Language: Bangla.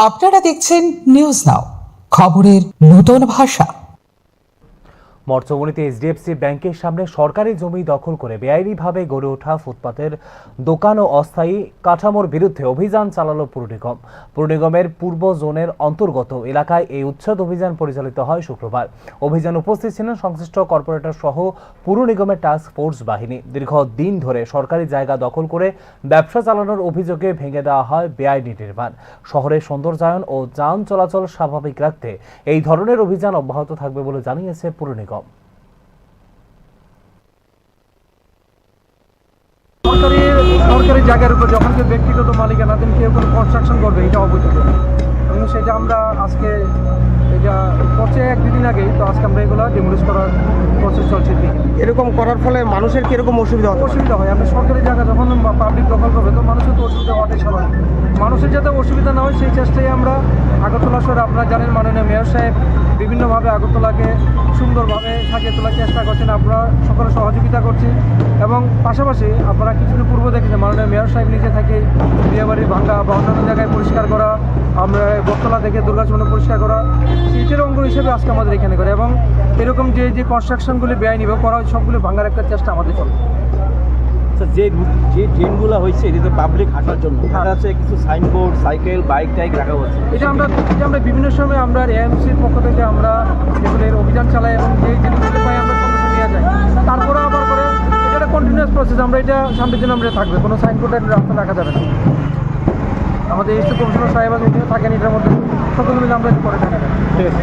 আপনারা দেখছেন নিউজ নাও, খবরের নতুন ভাষা। মরচমণিতে এইচডিএফসি ব্যাংকের সামনে সরকারি জমি দখল করে বেআইনিভাবে গড়ে ওঠা ফুটপাতের দোকান ও অস্থায়ী কাঠামোর বিরুদ্ধে অভিযান চালালো পুর নিগম। পুর নিগমের পূর্ব জোনের অন্তর্গত এলাকায় এই উচ্ছেদ অভিযান পরিচালিত হয় শুক্রবার। অভিযানে উপস্থিত ছিলেন সংশ্লিষ্ট কর্পোরেটর সহ পুর নিগমের টাস্ক ফোর্স বাহিনী। দীর্ঘদিন ধরে সরকারি জায়গা দখল করে ব্যবসা চালানোর অভিযোগে ভেঙে দেওয়া হয় বেআইনি নির্মাণ। শহরের সৌন্দর্যায়ন ও যান চলাচল স্বাভাবিক রাখতে এই ধরনের অভিযান অব্যাহত থাকবে বলে জানিয়েছে পুর নিগম। সরকারি জায়গার উপর যখন কেউ ব্যক্তিগত মালিকানাধীন কেউ কোনো কনস্ট্রাকশন করবে, এটা অবৈধ এবং সেটা আমরা আজকে এটা করছে এক দুদিন আগেই, তো আজকে আমরা এগুলো ডিমোলিশ করার প্রসেস চলছে। এরকম করার ফলে মানুষের কিরকম অসুবিধা হয়? আপনি সরকারি জায়গা যখন পাবলিক দখল করবে তো মানুষের তো অসুবিধা হওয়াটাই স্বাভাবিক। মানুষের যাতে অসুবিধা না হয় সেই চেষ্টাই আমরা আগরতলা শহরে, আপনারা জানেন মাননীয় মেয়র সাহেব বিভিন্নভাবে আগরতলাকে সুন্দরভাবে সাজিয়ে তোলার চেষ্টা করছেন, আমরা সকলে সহযোগিতা করছি। এবং পাশাপাশি আপনারা কিছুদিন পূর্ব দেখেছেন মাননীয় মেয়র সাহেব নিজে থেকে বিয়েবাড়ি ভাঙ্গা বা অন্যান্য জায়গায় পরিষ্কার করা, আমরা বটতলা থেকে দুর্গাচরণে পরিষ্কার করা, সেটার অঙ্গ হিসেবে আজকে আমাদের এখানে করে। এবং এরকম যে কনস্ট্রাকশনগুলি বেআইনিভাবে করা হয় সবগুলি ভাঙার একটা চেষ্টা আমাদের চলে। যে ড্রেনগুলো হয়েছে এটা তো পাবলিক হাঁটার জন্য, তার আছে কিছু সাইনবোর্ড, সাইকেল, বাইক টাইক রাখা হচ্ছে। এটা আমরা বিভিন্ন সময় আমরা এএমসির পক্ষ থেকে আমরা এগুলোর অভিযান চালাই এবং যে জিনিসগুলো পাই আমরা সঙ্গে সঙ্গে নিয়ে যাই। তারপরে আবার করে এটা একটা কন্টিনিউয়াস প্রসেস, আমরা এটা সামনের দিন আমরা থাকবে, কোনো সাইনবোর্ডের রাস্তা রাখা যাবে না। আমাদের এসটি কমিশনার সাহেব উনিও থাকেন এটার মধ্যে, সকলে মিলে আমরা এটা করে থাকি। ঠিক আছে।